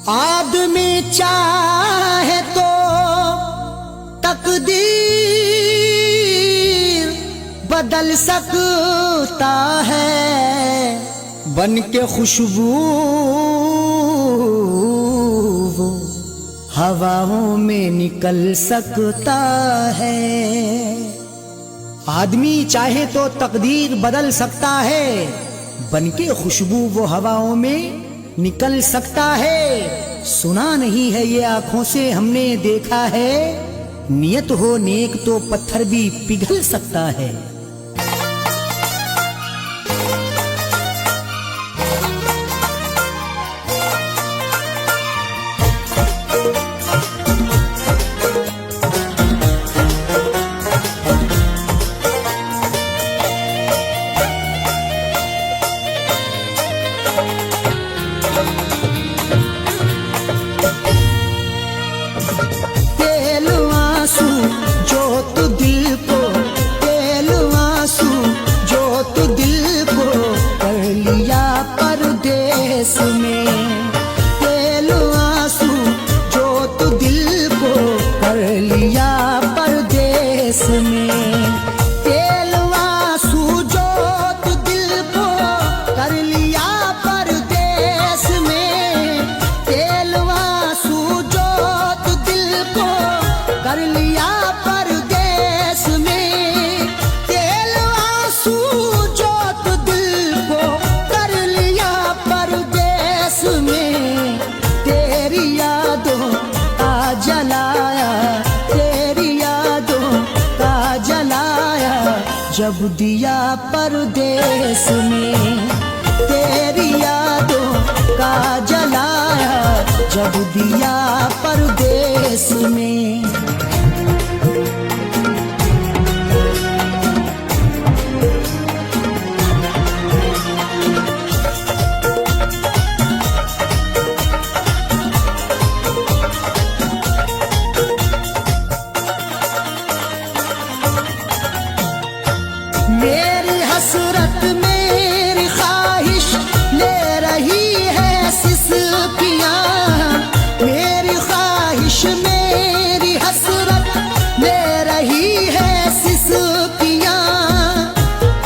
आदमी चाहे तो तकदीर बदल सकता है, बन के खुशबू वो हवाओं में निकल सकता है। आदमी चाहे तो तकदीर बदल सकता है, बन के खुशबू वो हवाओं में निकल सकता है। सुना नहीं है ये आंखों से हमने देखा है, नियत हो नेक तो पत्थर भी पिघल सकता है। जब दिया परदेस में तेरी यादों का जलाया, जब दिया परदेस में। मेरी हसरत मेरी ख्वाहिश ले रही है सिसकियां, मेरी ख्वाहिश मेरी हसरत ले रही है सिसकियां।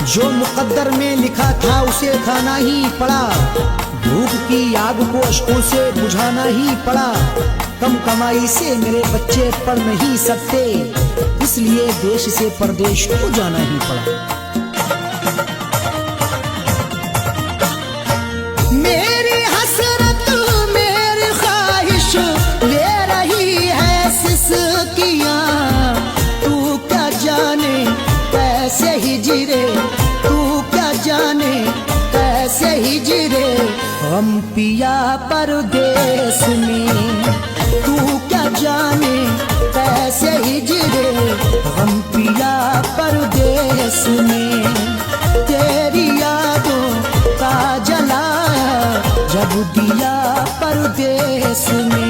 जो मुकद्दर में लिखा था उसे खाना ही पड़ा, भूख की आग को अश्कों से बुझाना ही पड़ा। कम कमाई से मेरे बच्चे पढ़ नहीं सकते, इसलिए देश से परदेश को जाना ही पड़ा। मेरी हसरत मेरी ख्वाहिश ले रही है सिसकियां, तू क्या जाने कैसे हिजरे, तू क्या जाने कैसे हिजरे हम पिया परदेस में। तू क्या जाने कैसे हिजरे हम पिया परदेस में। तेरी यादों का जलाया, जब दिया परदेस में।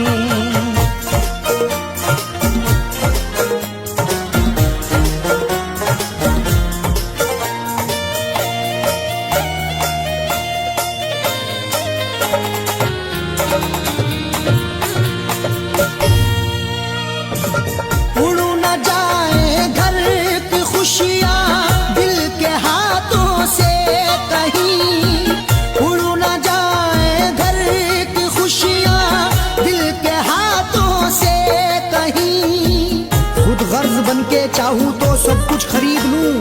चाहूं तो सब कुछ खरीद लूं,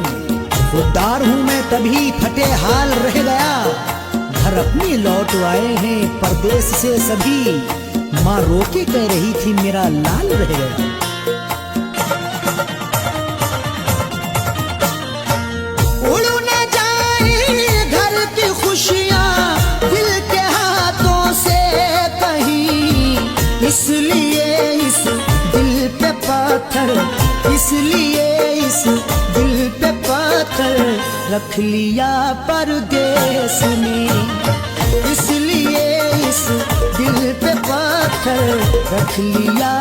खुददार हूं मैं तभी फटे हाल रह गया। घर अपने लौट आए हैं परदेस से सभी, माँ रोके कह रही थी मेरा लाल रह गया। उड़ न जाए घर की खुशियां दिल के हाथों से कहीं, इसलिए इस दिल पे पत्थर, इसलिए इस दिल पे पत्थर रख लिया परदेस में। इसलिए इस दिल पे पत्थर रख लिया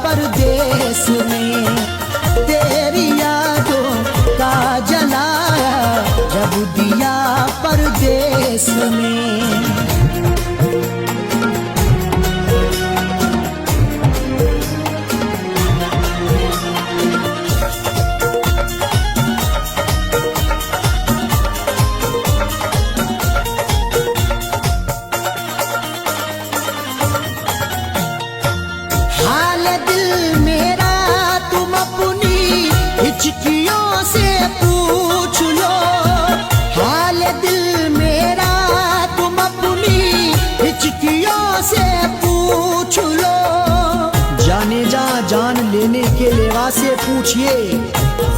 परदेस में। तेरी यादों का जलाया, जब दिया परदेस में। दिल मेरा तुम अपनी हिचकियों से पूछ लो, हाल दिल मेरा तुम अपनी हिचकियों से पूछ लो। जाने जा जान लेने के लेवा से पूछिए,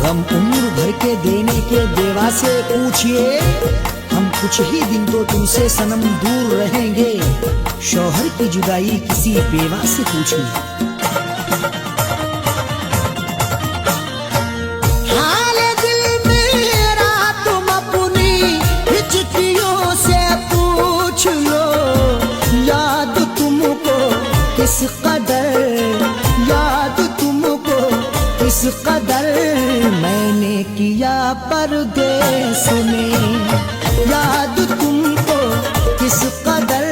गम उम्र भर के देने के देवा से पूछिए। हम कुछ ही दिन तो तुमसे सनम दूर रहेंगे, शौहर की जुदाई किसी बेवा से पूछिए। हाल दिल मेरा तुम अपनी हिचकियों से पूछ लो, याद तुमको किस कदर, याद तुमको किस कदर मैंने किया परदेस में, याद तुमको किस कदर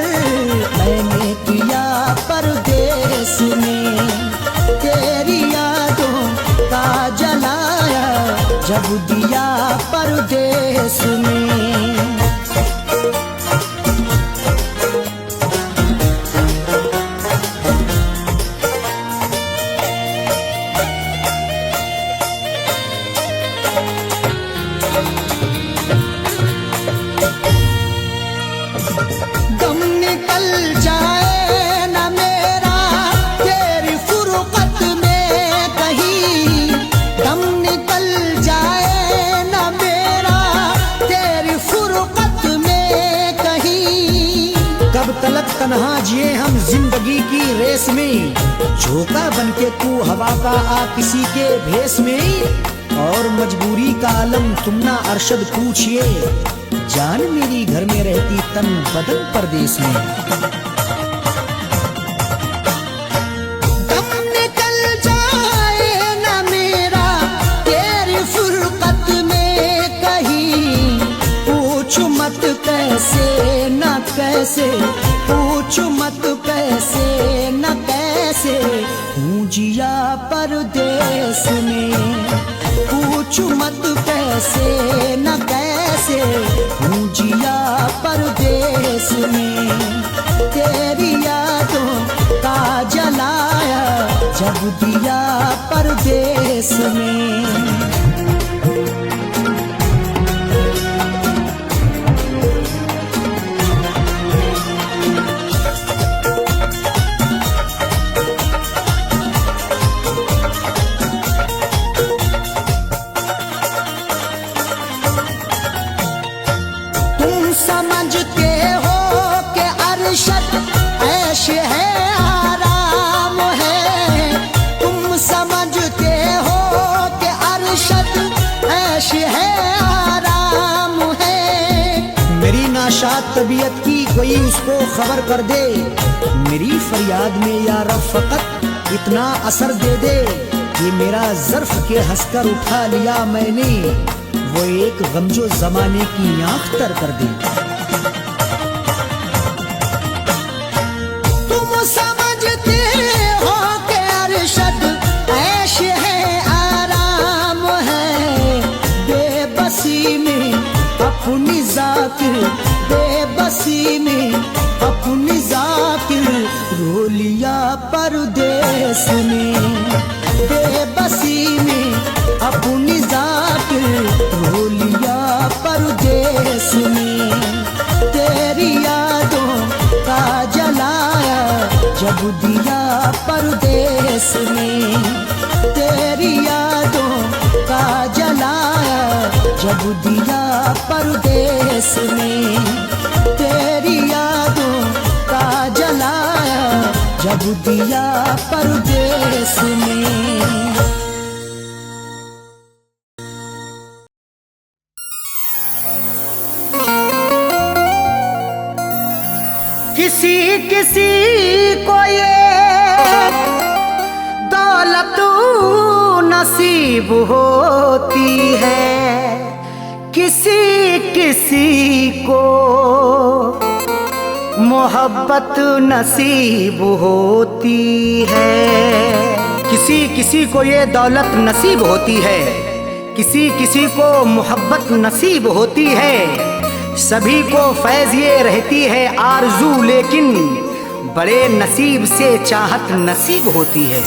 मैंने किया परदेस में। तेरी यादों का जलाया जब दिया परदेस में। दम निकल जाए न मेरा तेरी फुरकत में कहीं, दम निकल जाए न मेरा तेरी फुरकत में कहीं। कब तलक तन्हा जिए हम जिंदगी की रेस में, झोंका बनके तू हवा का आ किसी के भेस में। और मजबूरी का आलम तुम ना अरशद पूछिए, जान मेरी घर में रहती तन बदन परदेस में। दम निकल जाए न मेरा तेरी फुरकत में कहीं, पूछ मत कैसे न कैसे, पूछ मत कैसे न कैसे हूँ जिया परदेस में। पूछ मत कैसे न कैसे हूँ जिया परदेस में। तेरी यादों का जलाया जब दिया परदेस में। समझते हो कि अरशद ऐश है आराम है, तुम समझते हो कि अरशद ऐश है आराम है। मेरी नाशाद तबीयत की कोई उसको खबर कर दे, मेरी फरियाद में या रब फकत इतना असर दे दे। ये मेरा ज़र्फ के हंसकर उठा लिया मैंने, वो एक गमजो जमाने की आंख तर कर दे। तुम समझते हो कि अरशद ऐश है आराम है, बेबसी में अपनी जाकिर, बेबसी में अपनी जाकिर रो लिया परदेस में। बेबसी में अपनी जाकिर रो लिया परदेस में। तेरी यादों का जलाया जब दिया परदेस में। तेरी यादों का जलाया जब दिया परदेस में। तेरी यादों का जलाया जब दिया परदेस में। किसी किसी को ये दौलत नसीब होती है, किसी किसी को मोहब्बत नसीब होती है। किसी किसी को ये दौलत नसीब होती है, किसी किसी को मोहब्बत नसीब होती है। सभी को फैज़ ये रहती है आरज़ू, लेकिन बड़े नसीब से चाहत नसीब होती है।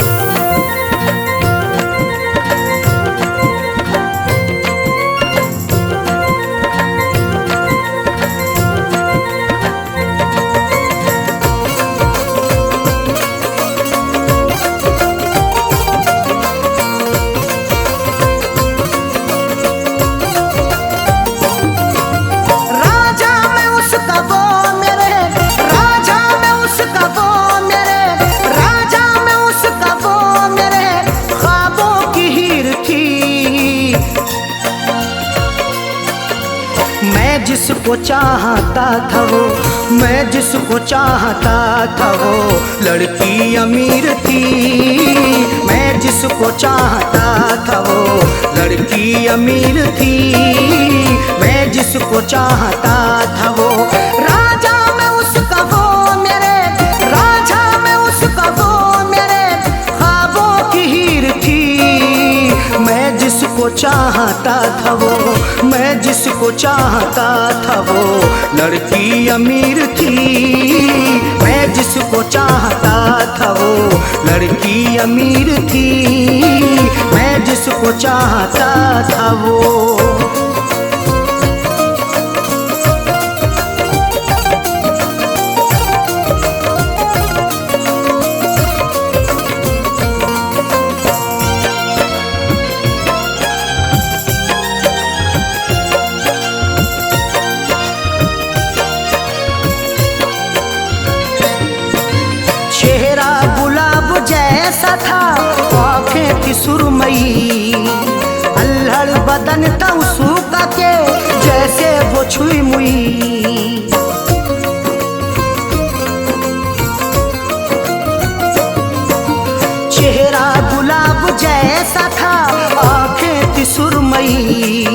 जिसको चाहता था वो, मैं जिसको चाहता था वो लड़की अमीर थी। मैं जिसको चाहता था वो लड़की अमीर थी। मैं जिसको चाहता था वो राजा में उसका वो मेरे, राजा में उसका वो मेरे ख्वाबों की हीर थी। मैं जिसको चाहता था वो, मैं जिसको चाहता था वो लड़की अमीर थी। मैं जिसको चाहता था वो लड़की अमीर थी। मैं जिसको चाहता था वो। जैसा था आँखें थी सुरमई, अल्हड़ बदन था उसका के जैसे वो छुई मुई। चेहरा गुलाब जैसा था आँखें थी सुरमई,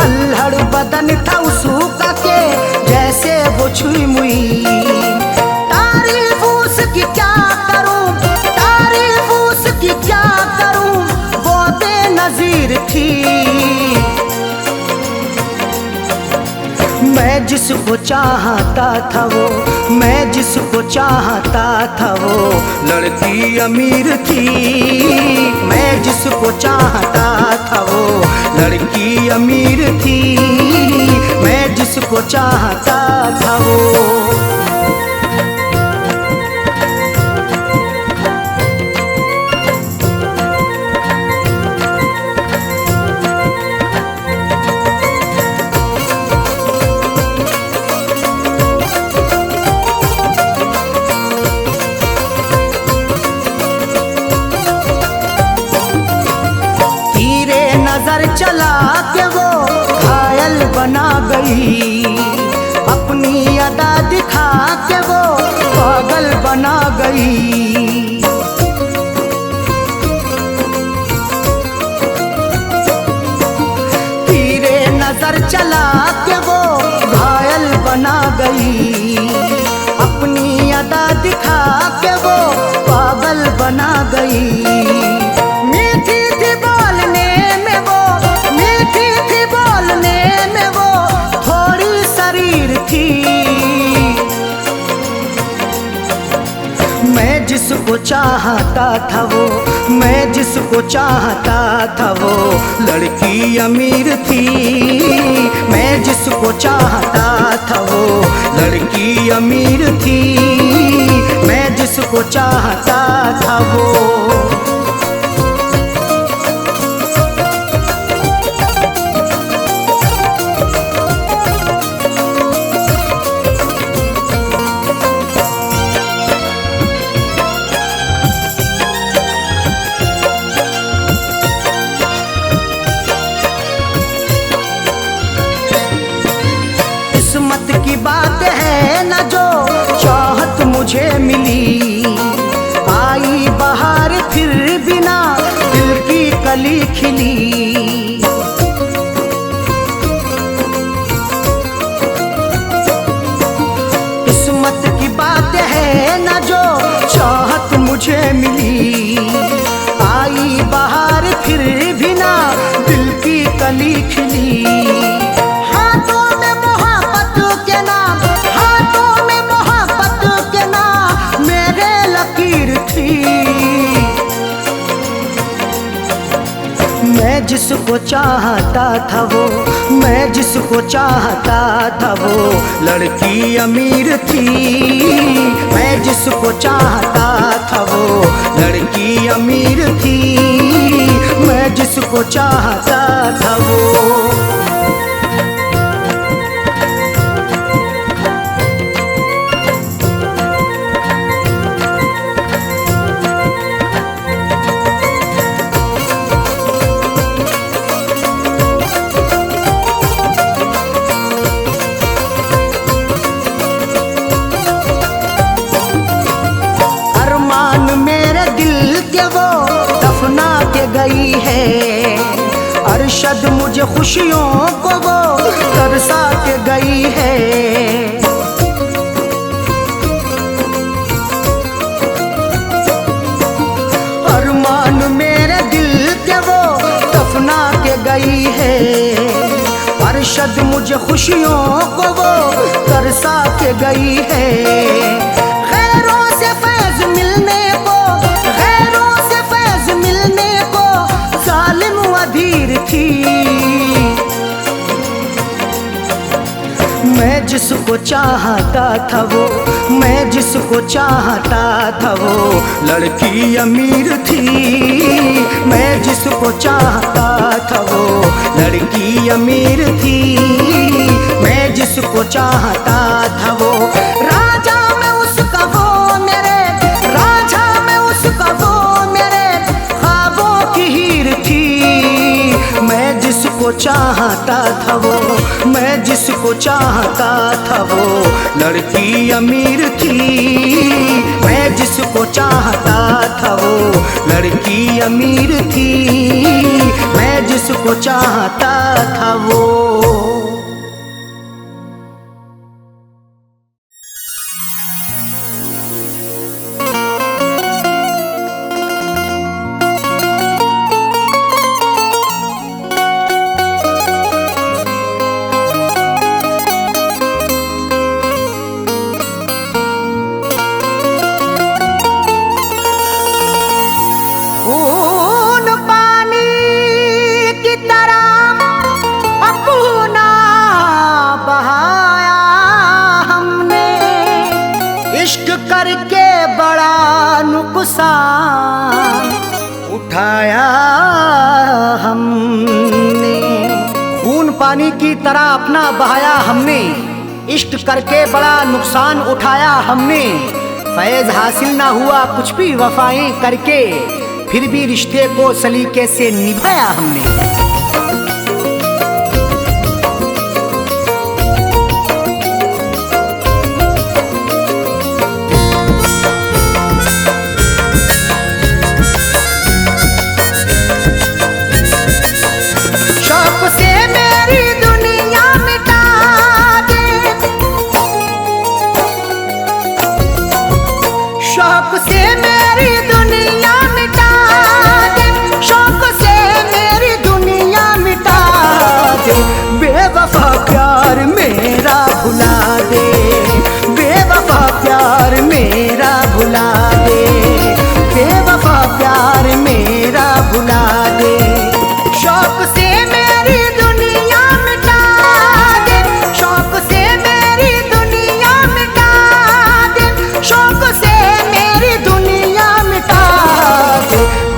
अल्हड़ बदन था उसका के जैसे वो छुई मुई। तारीफ उसकी क्या करूं, तारीफ उसकी क्या करूं, वो बेनज़ीर थी। मैं जिसको चाहता था वो, मैं जिसको चाहता था वो लड़की अमीर थी। मैं जिसको चाहता था वो लड़की अमीर थी। मैं जिसको चाहता था वो। नजर चला के वो घायल बना गई, अपनी अदा दिखा के वो पागल बना गई। तीरे नजर चला के वो घायल बना गई, अपनी अदा दिखा के वो पागल बना गई। मैं जिसको चाहता था वो, मैं जिसको चाहता था वो लड़की अमीर थी। मैं जिसको चाहता था वो लड़की अमीर थी। मैं जिसको चाहता था वो। किस्मत की बात है न जो चाहत मुझे मिली, आई बहार फिर बिना दिल की कली खिली। किस्मत की बात है न जो चाहत मुझे मिली, आई बहार फिर बिना दिल की कली खिली। जिसको चाहता था वो, मैं जिसको चाहता था वो लड़की अमीर थी। मैं जिसको चाहता था वो लड़की अमीर थी। मैं जिसको चाहता था वो। गई है अरशद मुझे खुशियों को वो तरसा के गई है। अरमान मेरे दिल के वो दफना के गई है। अरशद मुझे खुशियों को वो तरसा के गई है। खैरों से फैज मिलने को, खैरों से फैज मिलने को जालिम अधीर थी। मैं जिसको चाहता था वो, मैं जिसको चाहता था वो लड़की अमीर थी। मैं जिसको चाहता था वो लड़की अमीर थी। मैं जिसको चाहता था वो राजा में उसका वो मेरे, राजा में उसका वो मेरे ख्वाबों की हीर थी। मैं जिसको चाहता था वो, मैं जिसको चाहता था वो लड़की अमीर थी। मैं जिसको चाहता था वो लड़की अमीर थी। मैं जिसको चाहता था वो। करके बड़ा नुकसान उठाया हमने। खून पानी की तरह अपना बहाया हमने। इश्क करके बड़ा नुकसान उठाया हमने। फैज हासिल ना हुआ कुछ भी वफाएं करके, फिर भी रिश्ते को सलीके से निभाया हमने। शौक से मेरी दुनिया मिटा दे, शौक से मेरी दुनिया मिटा दे। बेवफा प्यार मेरा भुला दे, बेवफा प्यार मेरा भुला दे। बेवफा प्यार मेरा भुला दे। शौक से मेरी दुनिया मिटा दे, शौक से मेरी दुनिया मिटा दे। शौक से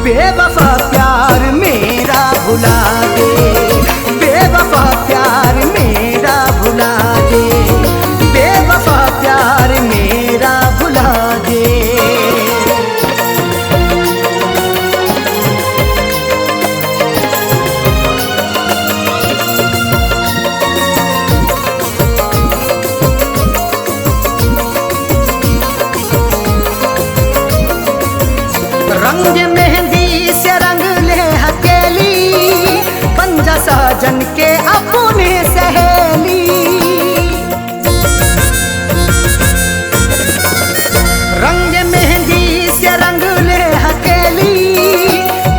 बेवफा प्यार मेरा भुला दे, बेवफा प्यार मेरा भुला दे। बेवफा प्यार मेरा भुला दे। रंग मेहंदी से रंग ले हथेली, पंजा साजन के अपने सहेली। रंग मेहंदी से रंग ले हथेली,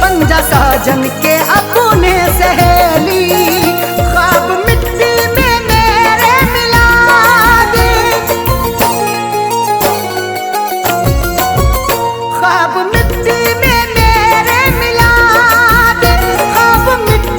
पंजा साजन के अपने सहेली। ख्वाब मिट्टी में मेरे मिला दे, ख्वाब मिट्टी में मेरे मिला दे। ख्वाब मिट्टी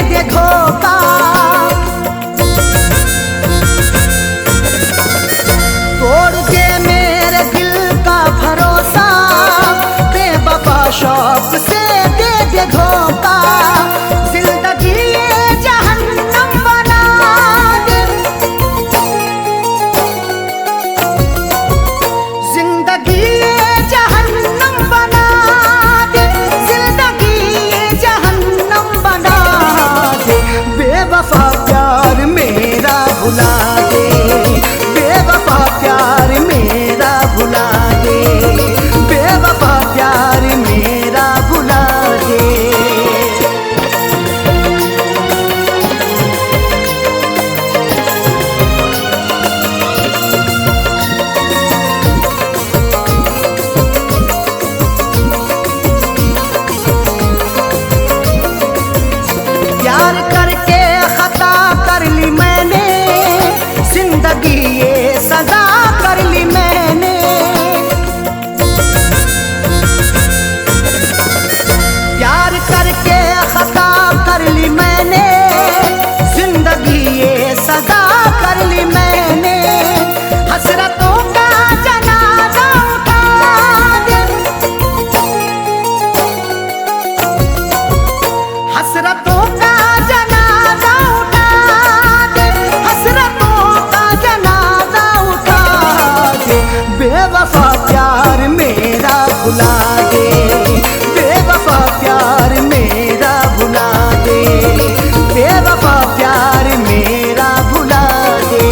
दे धोखा। तोड़ दे मेरे दिल का भरोसा, बेवफा शौक से दे दे धोखा। जिंदगी ये जहन्नम बना दे, जिंदगी ये जहन्नम बना दे, जिंदगी ये जहन्नम बना दे। बेवफा प्यार मेरा भुला दे, बेवफा प्यार मेरा भुला दे, बेवफा प्यार मेरा भुला दे। प्यार करके खता कर ली मैंने, जिंदगी ये सजा कर ली मैंने। प्यार करके खता कर ली मैंने, जिंदगी ये सजा कर ली मैंने। हसरतों का जनाजा उठा दे, हसरतों का जनाजा उठा दे, हसरतों का जनाजा उठा दे। बेवफा प्यार मेरा भुला दे, बेवफा प्यार मेरा भुला दे, बेवफा प्यार मेरा भुला दे।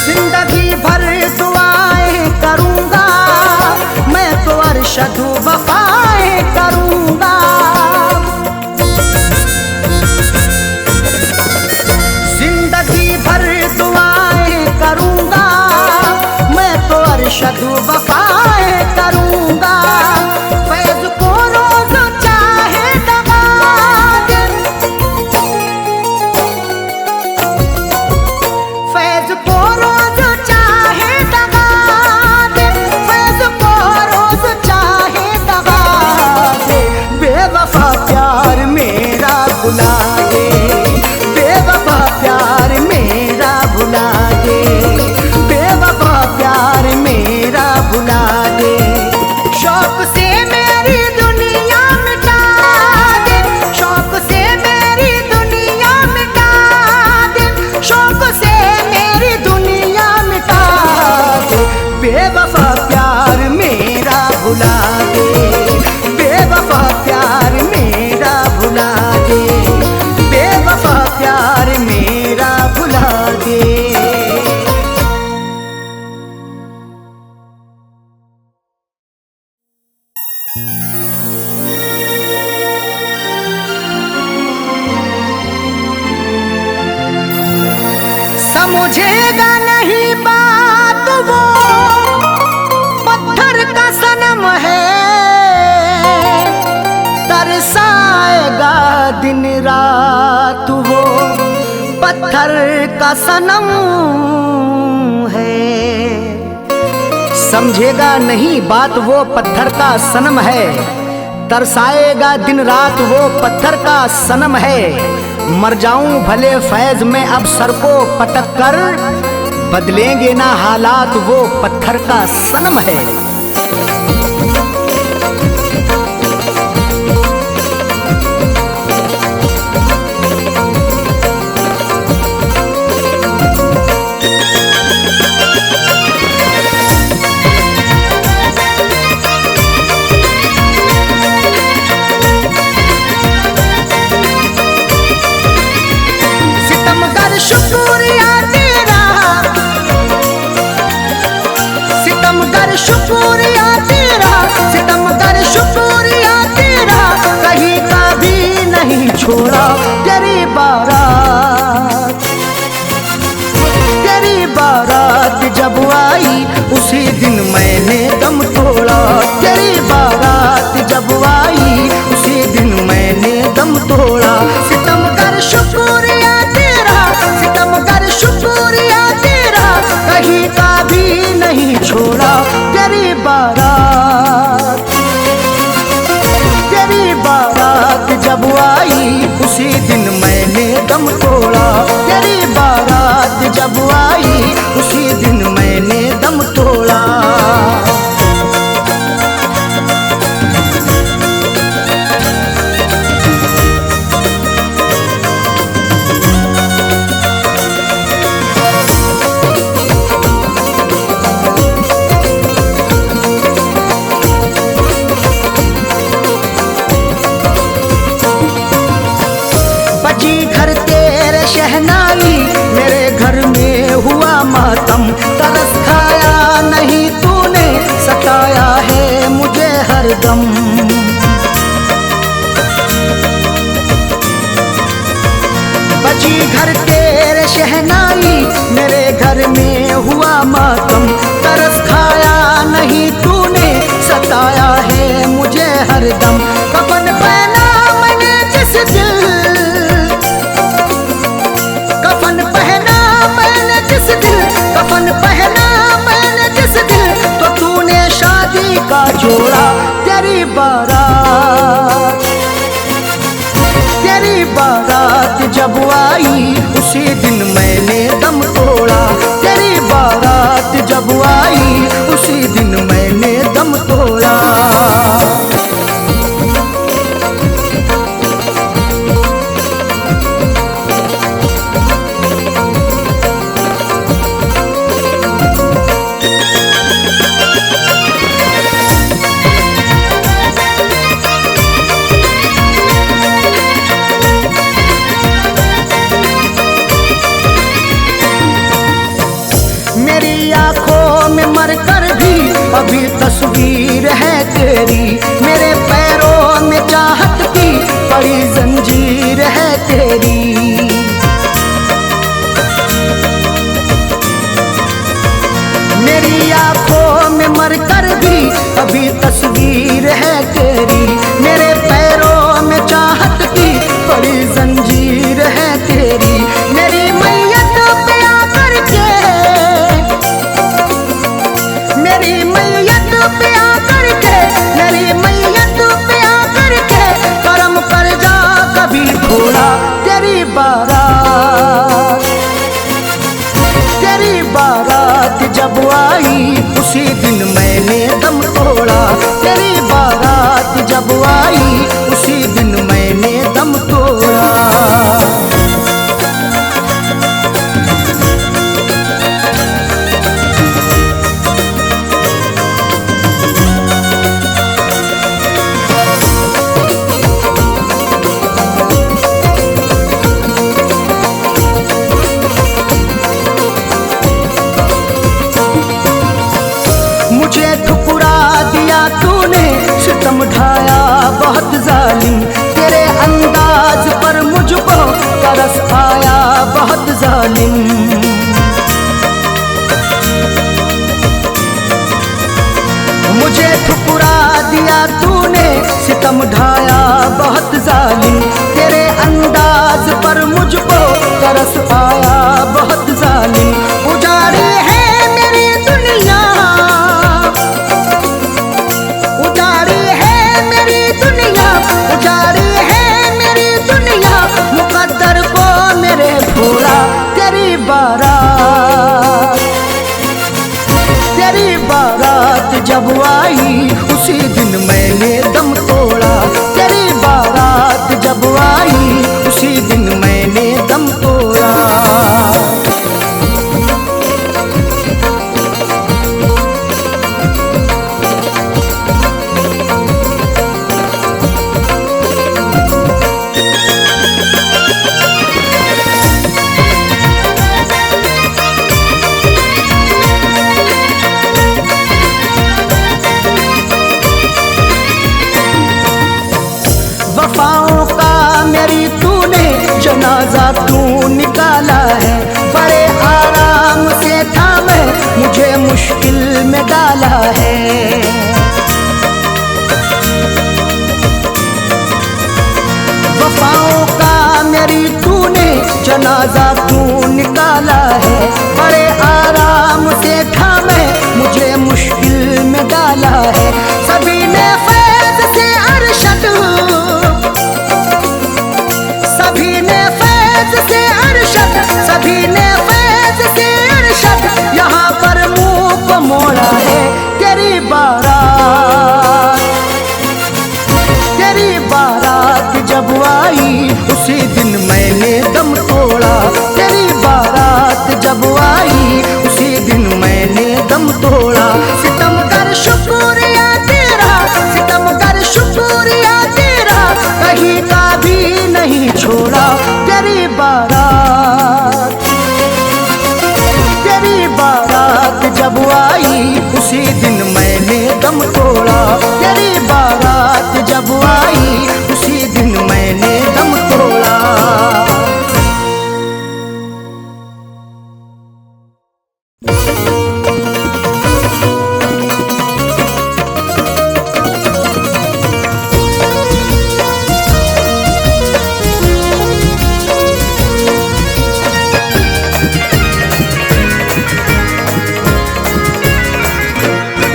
जिंदगी भर दुआएं करूंगा मैं तो, अरशद वफाएं करूंगा। जिंदगी भर दुआएं करूंगा मैं तो, अरशद वफाएं करूंगा। फैज को रोज चाहे दगा दे, फैज को रोज चाहे दगा दे, फैज को रोज चाहे दगा दे। बेवफा प्यार मेरा भुला दे, बेवफा प्यार मेरा भुला दे, बेवफा प्यार मेरा भुला दे। शौक से मेरी दुनिया मिटा दे, शौक से मेरी दुनिया मिटा दे, शौक से मेरी दुनिया मिटा दे। बेवफा प्यार मेरा भुला दे, बेवफा प्यार मेरा भुला दे, बेवफा प्यार मेरा भुला दे। समझेगा नहीं बात वो, पत्थर का सनम है। तरसाएगा दिन रात वो, पत्थर का सनम है। समझेगा नहीं बात वो पत्थर का सनम है, तरसाएगा दिन रात वो पत्थर का सनम है। मर जाऊं भले फैज में अब सर को पटक कर, बदलेंगे ना हालात वो पत्थर का सनम है। शुक्रिया तेरा, सितमगर शुक्रिया तेरा, सितमगर शुक्रिया तेरा। कहीं का भी नहीं छोड़ा तेरी बारात, तेरी बारात जब आई उसी दिन मैंने दम तोड़ा। तेरी बारात जब आई उसी दिन मैंने दम तोड़ा। जब आई उसी दिन मैंने दम तोड़ा। तेरी बारात जब आई उसी दिन मैंने दम तोड़ा। शहनाई मेरे घर में हुआ मातम, तरस खाया नहीं तूने, सताया है मुझे हरदम। बजी घर तेरे शहनाई मेरे घर में हुआ मातम, तरस खाया नहीं तूने, सताया है मुझे हरदम। कफन पहना मैंने जिस दिल, कफन पहना मैंने जिस दिल, कफन पहना मैंने जिस दिल, तो तूने शादी का जोड़ा। तेरी बारात, तेरी बारात जब आई उसी दिन मैंने दम तोड़ा। तेरी बारात जब आई उसी दिन मैंने दम तोड़ा। मेरी आंखों में मरकर भी अभी तस्वीर है तेरी, मेरे पैरों में चाहत की बड़ी जंजीर है तेरी। मेरी आंखों में मरकर भी अभी तस्वीर है तेरी, मेरे पैरों में चाहत की बड़ी जंजीर है तेरी। मेरी मैयत पे आकर के, मेरी मैयत पे आकर के, मेरी मैयत पे आकर के करम कर जा कभी थोड़ा। तेरी बारात, तेरी बारात जब आई उसी दिन मैंने दम तोड़ा। तेरी बारात जब आई उसी दिन मैंने दम तोड़ा। मुझे ठुकरा दिया तूने, सितम ढाया बहुत जालिम, तेरे अंदाज पर मुझको तरस आया बहुत जालिम। मुझे ठुकरा दिया तूने, सितम ढाया बहुत जालिम, तेरे अंदाज पर मुझको तरस आया बहुत जालिम। उजाड़ी है मेरी दुनिया, उजाड़ी है मेरी दुनिया, उजाड़ी है मेरी दुनिया, मुकद्दर को मेरे भोला। तेरी बारात, तेरी बारात जब आई उसी दिन मैंने दम तोड़ा। तेरी बारात जब आई उसी दिन मैंने दम तोड़ा। वफाओं का मेरी तूने जनाजा तू निकाला है, बड़े आराम से था मैं, मुझे मुश्किल में डाला है। वफाओं का मेरी तूने जनाजा तू निकाला है, बड़े आराम से था मैं, मुझे मुश्किल में डाला है। सभी ने फैज़ से अरशद, उसी दिन मैंने दम तोड़ा। तेरी बारात जब आई उसी दिन मैंने दम तोड़ा।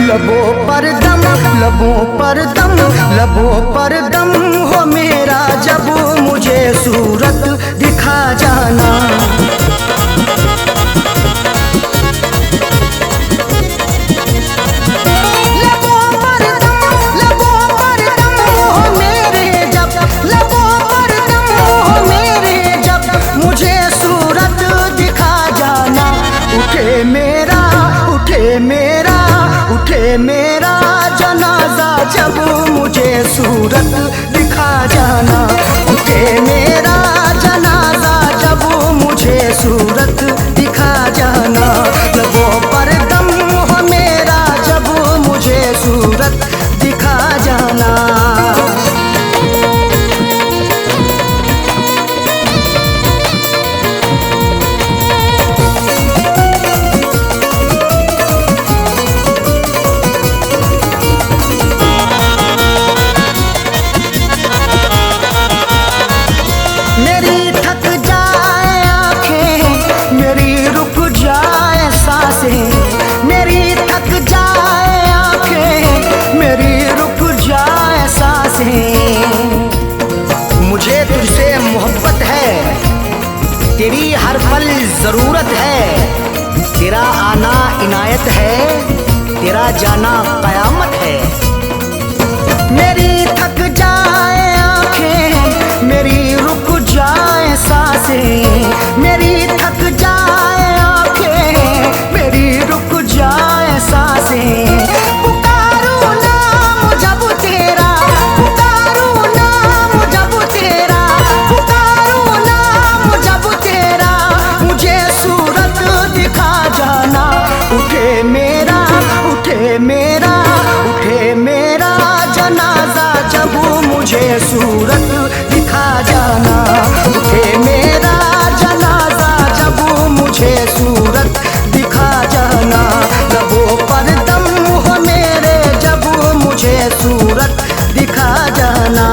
लबों पर दम, लबों पर दम, लबों पर दम हो मेरा जब मुझे सूरत दिखा जाना। लबों पर दम, लबों पर दम हो मेरे जब, लबों पर दम हो मेरे जब मुझे सूरत दिखा जाना। उठे मेरा, उठे मेरा, उठे मेरा जनाजा जब मुझे सूरत दिखा जाना। उठे मेरा जनाजा जब मुझे सूरत दिखा जाना। लबों पर दम हो मेरा जब मुझे सूरत दिखा जाना। मुझे तुझसे मोहब्बत है, तेरी हर पल जरूरत है। तेरा आना इनायत है, तेरा जाना कयामत है। मेरी थक जाए आंखें, मेरी रुक जाए सांसें, मेरी थक जाए आंखें, मेरी रुक जाए सांसें। मेरा, उठे मेरा जनाजा जब मुझे सूरत दिखा जाना। उठे मेरा जनाजा जब मुझे सूरत दिखा जाना। लबों पर दम हो मेरे जब मुझे सूरत दिखा जाना।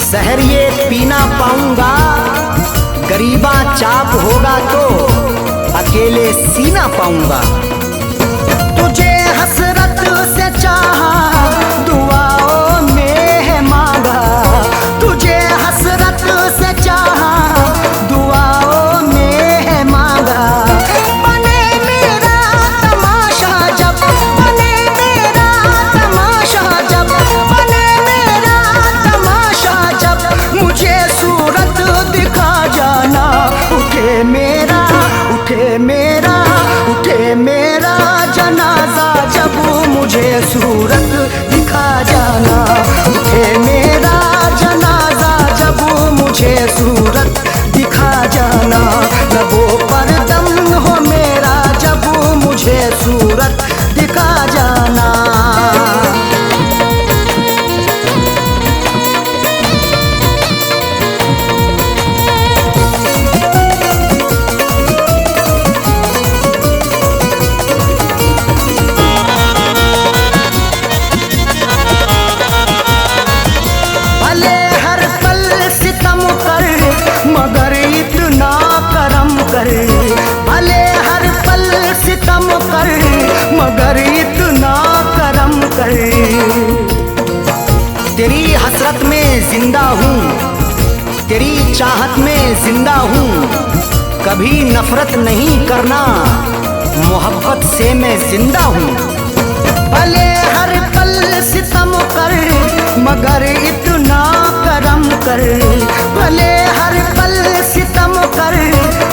सहर ये पीना पाऊंगा, गरीबा चाप होगा तो अकेले सीना पाऊंगा। तुझे हसरत से चाहा, दुआओं में है मांगा। तुझे हसरत से चाहा, दुआओं में है मांगा। बने मेरा तमाशा जब, बने मेरा तमाशा जब, बने मेरा तमाशा जब मुझे सूरत दिखा जाना। उठे मेरा, उठे मेरा, उठे मेरा जनाजा जब मुझे सूरत दिखा जाना। उठे मेरा जनाजा जब मुझे सूरत दिखा जाना। लबों पर दम हो मेरा जब मुझे सूरत दिखा जाना। भले हर पल सितम कर मगर इतना करम कर। तेरी हसरत में जिंदा हूँ, तेरी चाहत में जिंदा हूँ। कभी नफरत नहीं करना, मोहब्बत से मैं जिंदा हूँ। भले हर पल सितम कर मगर इतना करम कर, भले हर पल सितम कर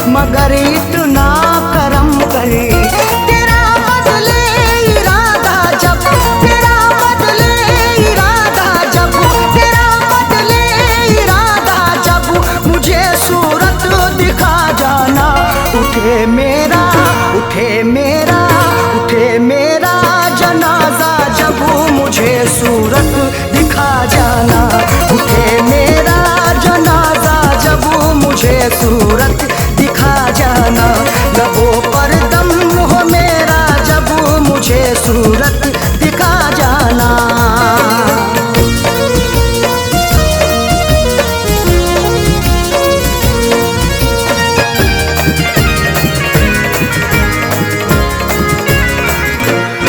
मगर इतना करम कर। तेरा बदले इरादा जब, तेरा बदले इरादा जब, तेरा बदले इरादा जब मुझे सूरत दिखा जाना। उठे मेरा, उठे मेरा, उठे मेरा जनाजा जब मुझे सूरत दिखा जाना। उठे मेरा जनाजा जब मुझे सूरत दिखा जाना। लबों पर दम हो मेरा जब मुझे सूरत दिखा जाना।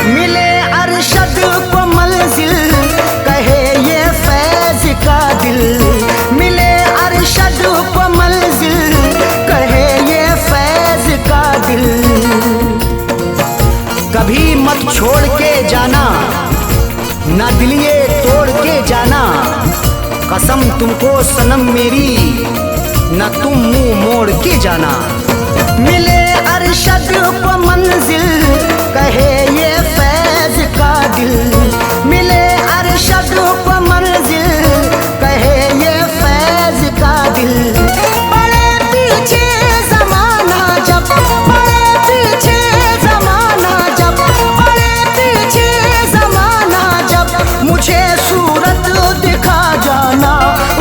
मिले अरशद को मंजिल कहे ये फैज का दिल, मिले अरशद को मंजिल कहे ये फैज का दिल। कभी मत छोड़ के जाना, ना दिलिए तोड़ के जाना। कसम तुमको सनम मेरी, ना तुम मुंह मोड़ के जाना। मिले अरशद को मंजिल कहे ये फैज का दिल, मिले अरशद को मंजिल कहे ये फैज का दिल। बड़े पीछे जमाना जब, बड़े पीछे जमाना जब, बड़े पीछे जमाना जब मुझे सूरत दिखा जाना।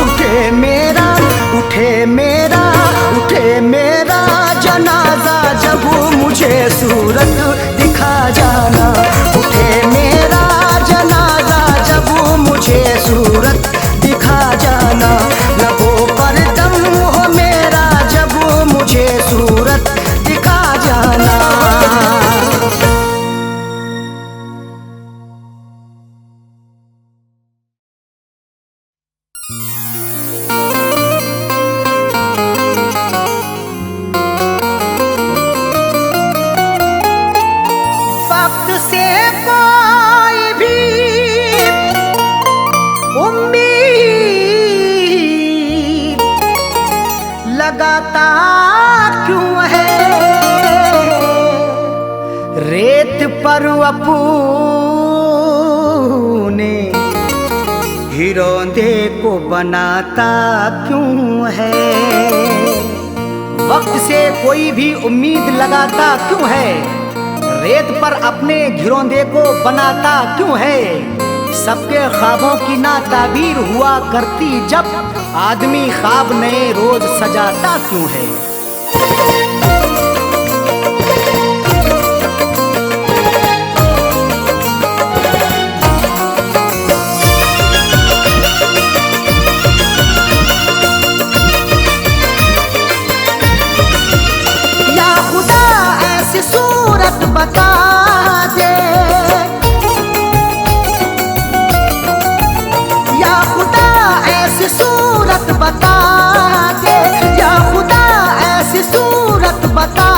उठे मेरा, उठे मेरा, उठे मेरा जनाजा जब मुझे सूरत दिखा जाना। उठे मेरा जनाजा जब मुझे सूरत दिखा जाना। लबों पर दम हो मेरा जब मुझे सूरत दिखा जाना। वक्त से कोई भी उम्मीद लगाता क्यों है? रेत पर अपने हिरोंदे को बनाता क्यों है? वक्त से कोई भी उम्मीद लगाता क्यों है? रेत पर अपने घिरौंदे को बनाता क्यों है? सबके ख्वाबों की ना ताबीर हुआ करती जब आदमी ख्वाब नए रोज सजाता क्यों है? या खुदा ऐसी सूरत बता दे, या खुदा ऐसी सूरत बता दे, या खुदा ऐसी सूरत बता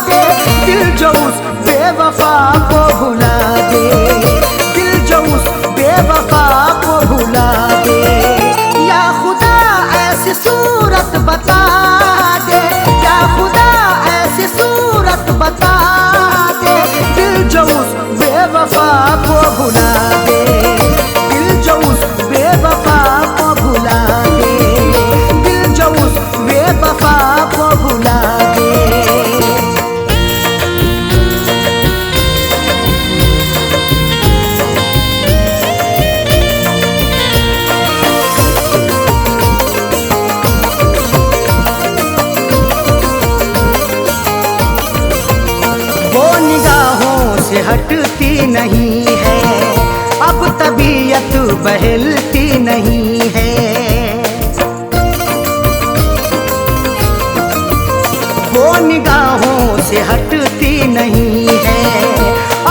दे। दिल जो उस बेवफा को भुला दे, दिल जो उस बेवफा को भुला दे। या खुदा ऐसी सूरत बता दे, या खुदा ऐसी सूरत बता दे। दिल जो उस बेवफा को भुला दे, दिल जो उस बेवफा को भुला दे, दिल जो उस बेवफा को भुला दे। वो निगाहों से हटती नहीं है, अब तबीयत बहलती नहीं है। वो निगाहों से हटती नहीं है,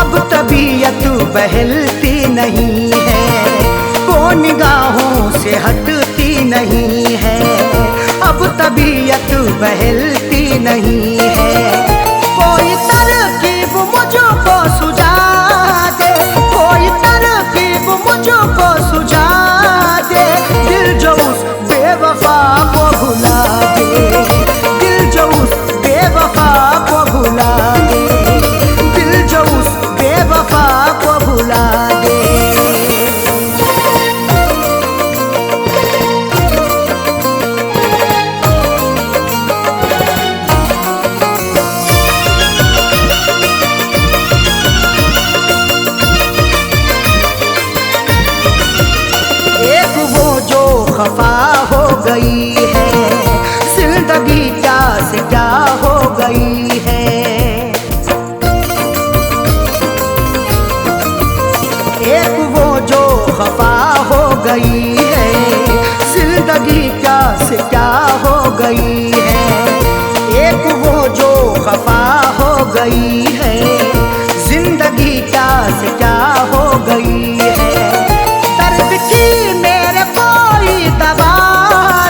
अब तबीयत बहलती नहीं है। वो निगाहों से हटती नहीं है, अब तबीयत बहलती नहीं है। कोई तरकीब मुझको सुझा दे, खफा हो गई है, जिंदगी क्या से क्या हो गई है। दर्द की मेरे कोई दवा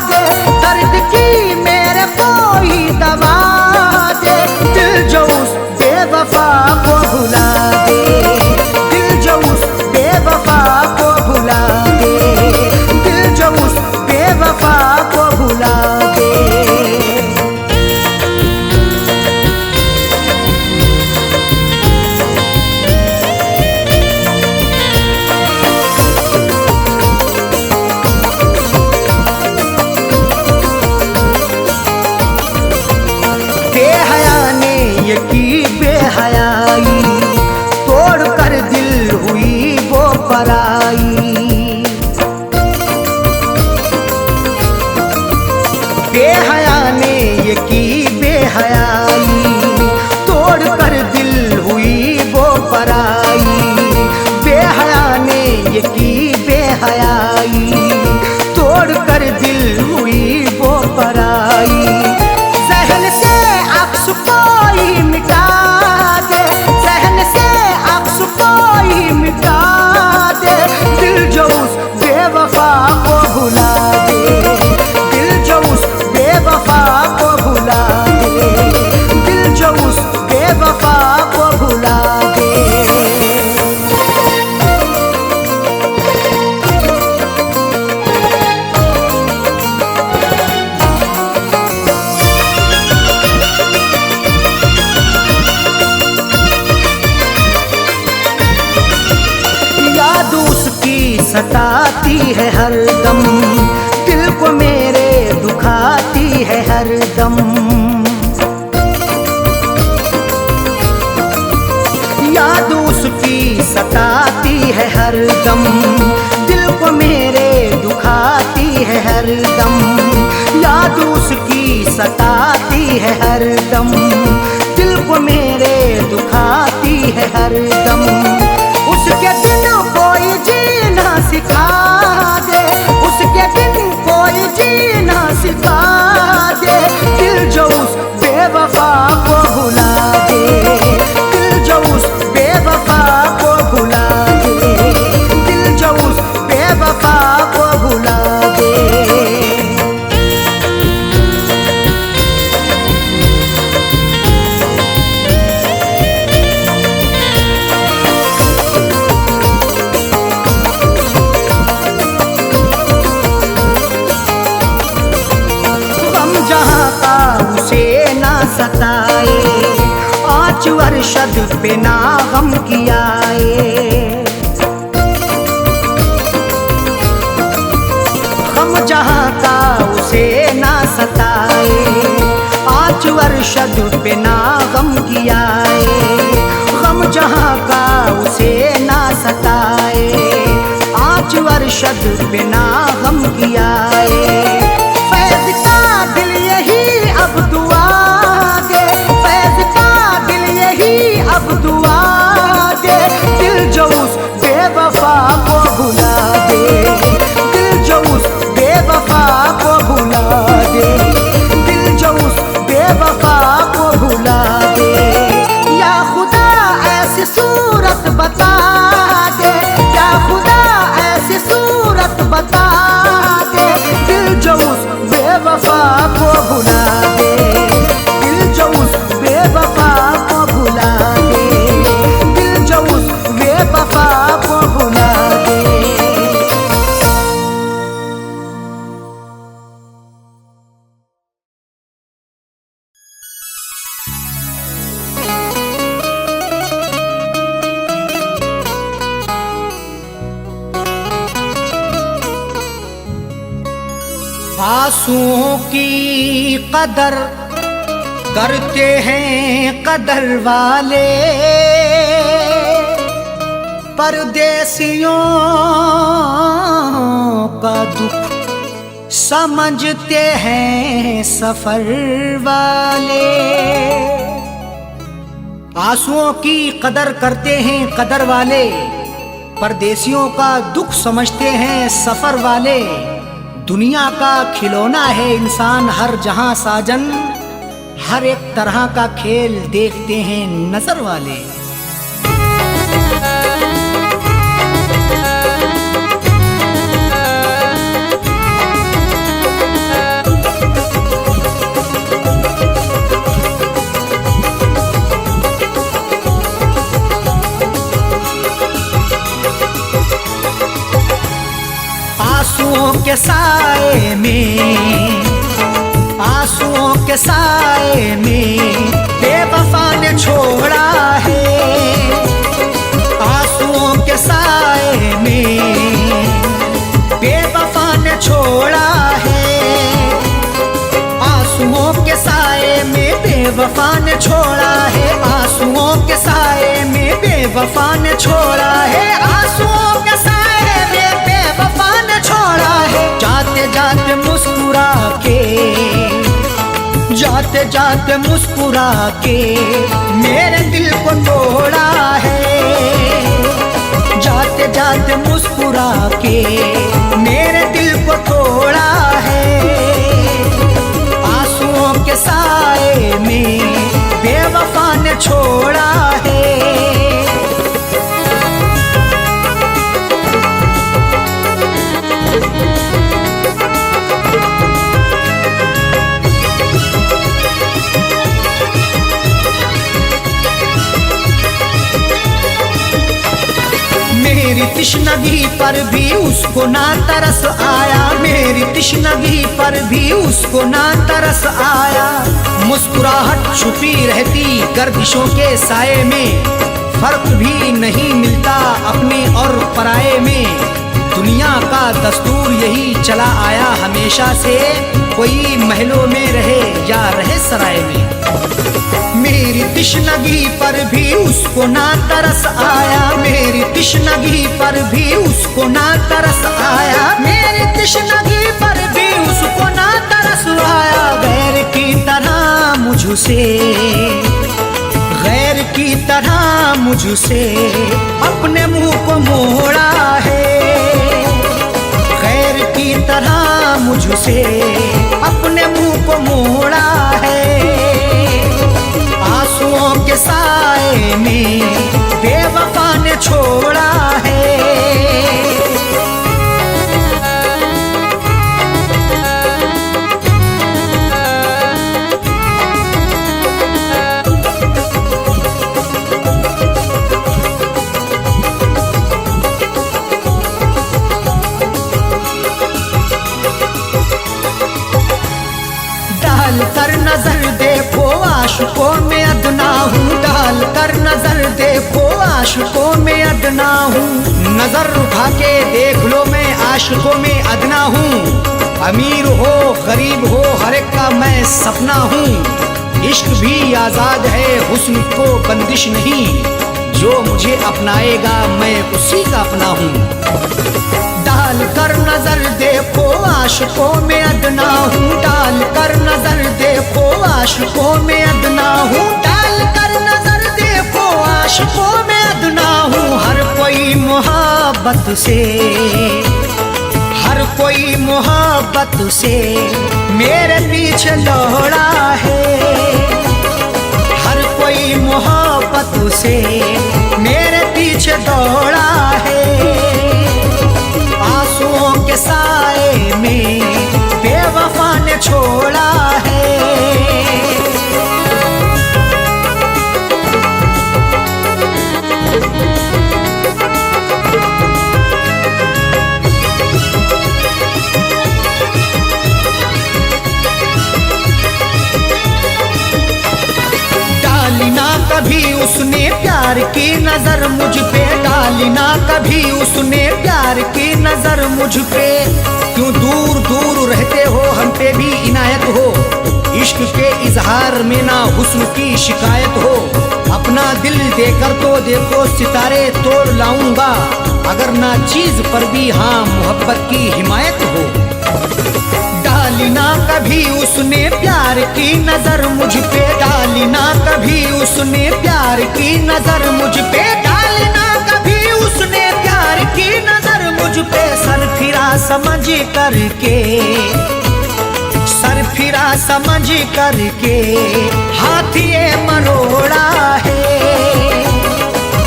दे, दर्द की मेरे कोई दवा दे, दिल जो उस बेवफा को भुला दे, दिल जो उस बेवफा को भुला दे, दिल जो उस बेवफा को भुला दे। बेहया ने ये की बेहयाई, तोड़ कर दिल हुई वो पराई। बेहया ने ये की बेहयाई, तोड़ कर दिल हुई वो पराई। बेहया ने ये की बेहयाई, तोड़ कर दिल हुई वो पराई। जहन से अक्स कोई मिटा दे, जहन से अक्स कोई मिटा दे, दिल जो उस बेवफा को भुला दे, दिल जो उस बेवफा को भुला दे, दिल जो उस बेवफा को भुला दे। याद उसकी सताती है हरदम, दिल को मेरे दुखाती है हरदम। याद उसकी सताती है हरदम, दिल को मेरे दुखाती है हरदम। याद उसकी सताती है हरदम, दिल को मेरे दुखाती है हरदम। उसके दिन कोई जीना सिखा दे, उसके दिन कोई जीना सिखा दे, दिल जो उस बेवफा को भुला दे, दिल जो उस बेवफा को भुला दे, दिल जो उस बेवफा को भुला दे। जहाँ का उसे ना सताए, आँच अरशद पे ना गम कियाए। गम जहाँ का उसे ना सताए, आँच अरशद पे ना गम कियाए। गम जहाँ का उसे ना सताए, आँच अरशद पे ना गम कियाए। फैज़ का दिल यही अब दुआ दे, फैज़ का दिल यही अब दुआ दे, दिल जो उस बेवफा को भुला दे, दिल जो उस बेवफा को भुला दे, दिल जो उस बेवफा को भुला दे। या खुदा ऐसी सूरत बता दे, या खुदा ऐसी सूरत बता दे, दिल जो उस बेवफा को भुला दे, दिल जो उस बेवफा को भुला दे, दिल जो उस बेवफा को भुला दे। आंसुओं की कदर करते हैं कदर वाले, परदेसियों का दुख समझते हैं सफर वाले। आंसुओं की कदर करते हैं कदर वाले, परदेसियों का दुख समझते हैं सफर वाले। दुनिया का खिलौना है इंसान हर जहां साजन, हर एक तरह का खेल देखते हैं नजर वाले। आंसुओं के साए में, आंसुओं के साए में बेवफा ने छोड़ा है। आंसुओं के साए में बेवफा ने छोड़ा है। आंसुओं के साए में बेवफा ने छोड़ा है। आंसुओं के साए में बेवफा ने छोड़ा है। आंसुओं के साए में बेवफा ने छोड़ा है। जाते जाते मुस्कुरा के, जाते जाते मुस्कुरा के मेरे दिल को तोड़ा है। जाते जाते मुस्कुरा के मेरे दिल को तोड़ा है। आंसुओं के साए में बेवफा ने छोड़ा है। मेरी तिश्नगी पर भी उसको ना तरस आया। मेरी तिश्नगी पर भी उसको ना तरस आया। मुस्कुराहट छुपी रहती गर्दिशों के साए में। फर्क भी नहीं मिलता अपने और पराये में। दुनिया का दस्तूर यही चला आया हमेशा से, कोई महलों में रहे या रहे सराय में। मेरी तिश्नगी पर भी उसको ना तरस आया। मेरी तिश्नगी पर भी उसको ना तरस आया। मेरी तिश्नगी पर भी उसको ना तरस आया। गैर की तरह मुझसे, गैर की तरह मुझसे अपने मुंह को मोड़ा है। गैर की तरह मुझसे अपने मुंह को मोड़ा है। आंसुओं के साए में बेवफा ने छोड़ा है। डाल कर नजर देखो आशिकों में अदना हूँ। डाल कर नजर देखो आशिकों में अदना हूँ। नजर उठा के देख लो मैं आशिकों में अदना हूँ। अमीर हो गरीब हो हर एक का मैं सपना हूँ। इश्क भी आजाद है हुस्न को बंदिश नहीं। जो मुझे अपनाएगा मैं उसी का अपना हूँ। डाल कर नजर देखो आशिकों में अदना हूँ। डाल कर नजर देखो आशिकों में अदना हूँ। डाल कर नजर देखो आशिकों में अदना हूँ। हर कोई मोहब्बत से, हर कोई मोहब्बत से मेरे पीछे दौड़ा है। हर कोई मोहब्बत से मेरे पीछे दौड़ा है। आंसुओं के साए में बेवफा ने छोड़ा है। डाली ना कभी उसने प्यार की नजर मुझ पे। डाली ना कभी उसने प्यार की नजर मुझ पे। क्यों दूर दूर रहते हो हम पे भी इनायत हो। इश्क के इजहार में ना हुस्न की शिकायत हो। अपना दिल देकर तो देखो सितारे तोड़ लाऊंगा। अगर ना चीज पर भी हाँ मोहब्बत की हिमायत हो। डाली ना कभी उसने प्यार की नजर मुझ पे। डाली ना कभी उसने प्यार की नजर मुझ पे। डाली ना कभी उसने प्यार की नजर मुझ पे। सर फिरा समझ करके, सर फिरा फिरा समझ करके हाथी ये मरोड़ा है।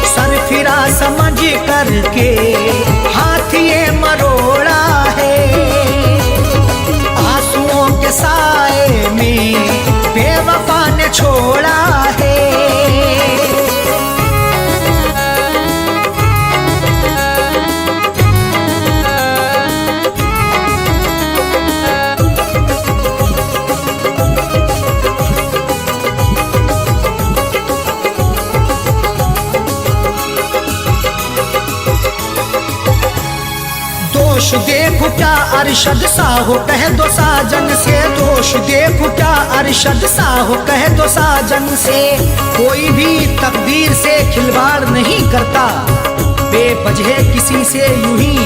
सर फिरा समझ करके हाथी ये मरोड़ा है। आंसुओं के साए में बेवफा ने छोड़ा है। दोष देखो क्या अरशद साहो कह दो साजन से। दोष देखो क्या अरशद साहो कह दो साजन से। कोई भी तकदीर से खिलवाड़ नहीं करता, बेवजह किसी से यूं ही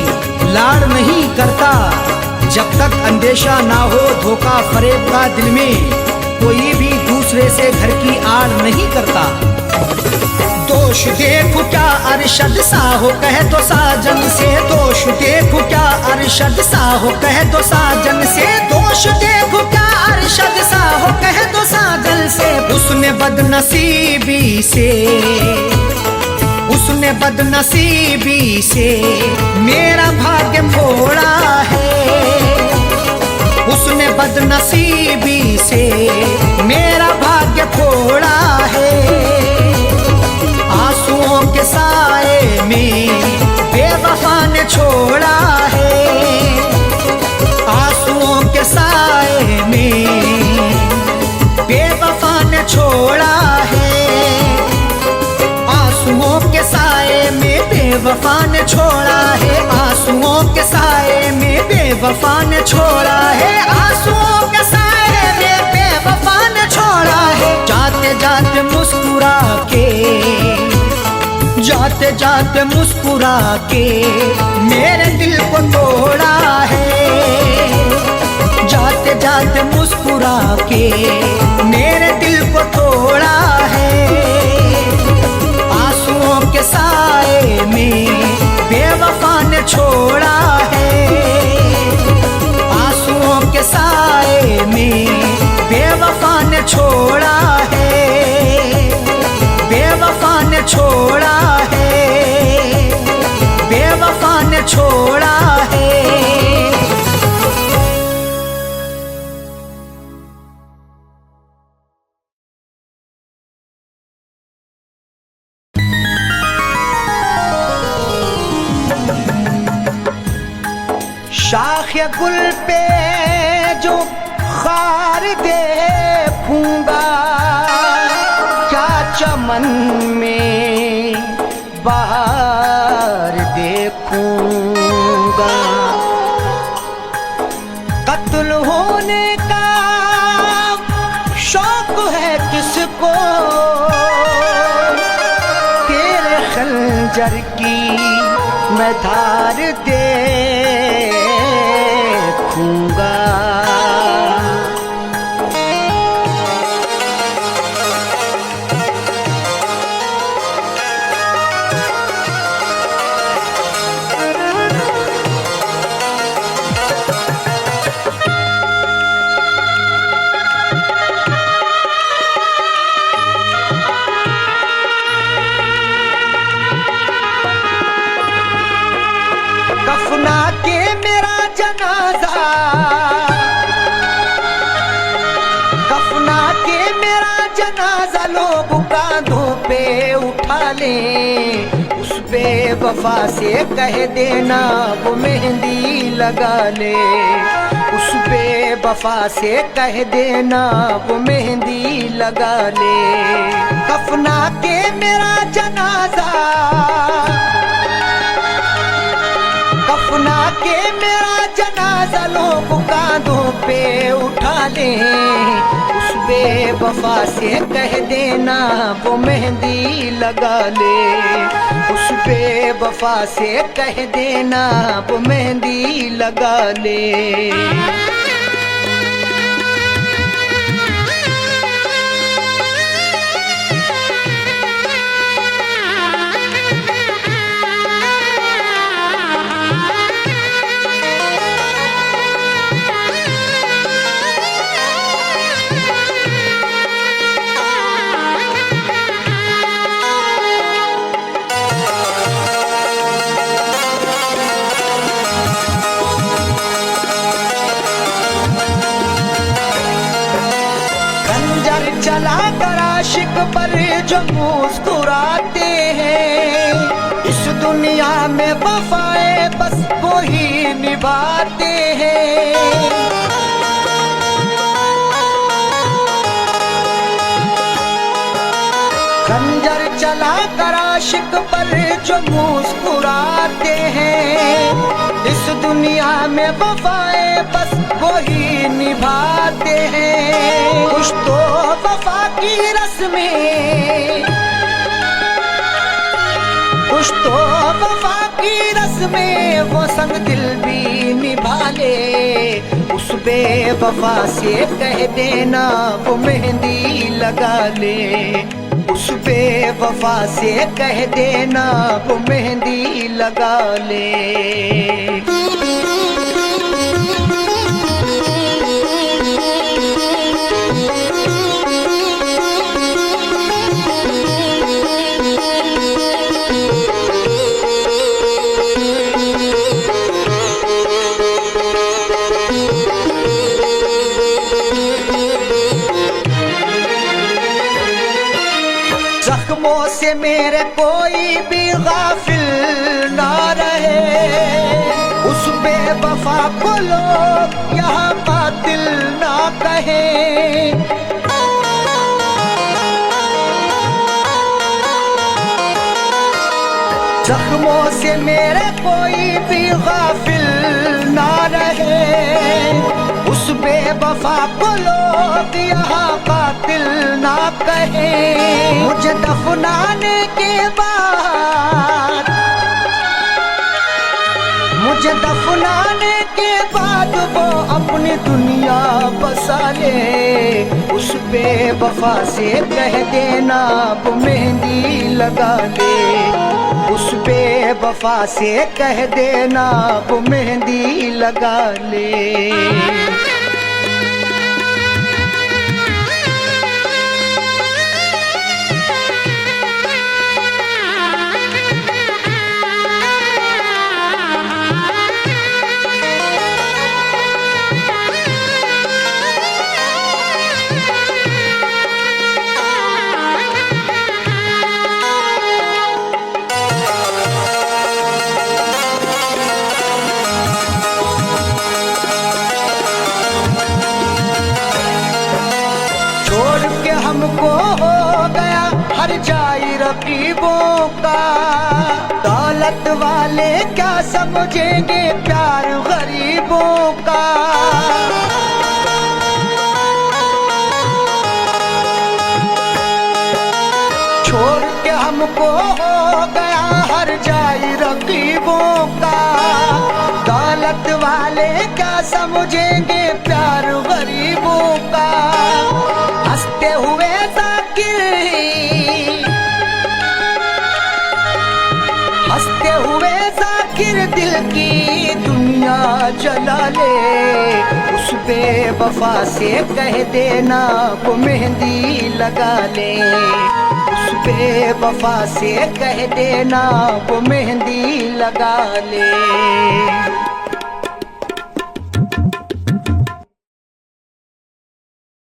लाड़ नहीं करता। जब तक अंदेशा ना हो धोखा फरेब का दिल में, कोई भी दूसरे से घर की आड़ नहीं करता। दोष देखो क्या अरशद साहो कह दो साजन से। दोष देखो क्या अरशद साहो कह दो साजन से। दोष देखो क्या अरशद साहो कह दो साजन से। उसने बदनसीबी से, उसने बदनसीबी से मेरा भाग्य फोड़ा है। उसने बदनसीबी से मेरा भाग्य फोड़ा है। आंसुओं के साए में बेवफा ने छोड़ा है। आंसुओं के साए में बेवफा ने छोड़ा है। आंसुओं के साए में बेवफा ने छोड़ा है। आंसुओं के साए में बेवफा ने छोड़ा है। आंसुओं के साए में बेवफा ने छोड़ा है। जाते जाते मुस्कुरा के, जाते जाते मुस्कुरा के मेरे दिल को तोड़ा है। जाते जाते मुस्कुरा के मेरे दिल को तोड़ा है। आंसुओं के साए में बेवफा ने छोड़ा है। आंसुओं के साए में बेवफा ने छोड़ा है। बेवफा ने छोड़ा है। बेवफा ने छोड़ा है। शाख गुल पे जो खार देखूंगा, क्या चमन में बाहर देखूंगा। कत्ल होने का शौक है किसको, तेरे खंजर की मैं धार देखूंगा। कफना के मेरा जनाजा, कफना के मेरा जनाजा लोग कांधों पे उठा ले। उस बेवफा से कह देना वो मेहंदी लगा ले। उस बेवफा से कह देना वो मेहंदी लगा ले। कफना के मेरा जनाजा, कफना के मेरा जनाजा लोग कांधों पे उठा ले। उस बेवफा से कह देना वो मेहंदी लगा ले। उस बेवफा से कह देना वो मेहंदी लगा ले। चला कर आशिक पर जो मुस्कुराते हैं, इस दुनिया में वफाए बस वो ही निभाते हैं। खंजर चला कर आशिक पर जो मुस्कुराते हैं, इस दुनिया में वफाए बस वो ही निभाते हैं। कुछ तो वफा की रस्में, कुछ तो वफा की रस्में वो संग दिल भी निभा ले। उस बेवफा से कह देना वो मेहंदी लगा ले, उस बेवफा से कह देना वो मेहंदी लगा ले। जख्मों से मेरे कोई भी गाफिल ना रहे, उस बेवफा को लोग यहाँ कातिल ना कहे। जख्मों से मेरे कोई भी गाफिल ना रहे, उस बेवफा को लोग यहाँ कातिल ना कहे। मुझे दफनाने के बाद, मुझे दफनाने के बाद वो अपनी दुनिया बसा ले। उस बेवफा से कह देना वो मेहंदी लगा ले, उस बेवफा से कह देना वो मेहंदी लगा ले। हमको हो गया हर जाई रकीबों का, दौलत वाले क्या समझेंगे प्यार गरीबों का। छोड़ के हमको हो गया हर जाई रकीबों का, दौलत वाले क्या समझेंगे प्यार गरीबों का। हंसते हुए जाकिर, हंसते हुए जाकिर दिल की दुनिया जला ले। उस बेवफा से कह देना वो मेहंदी लगा ले, उस बेवफा से कह देना वो मेहंदी लगा ले।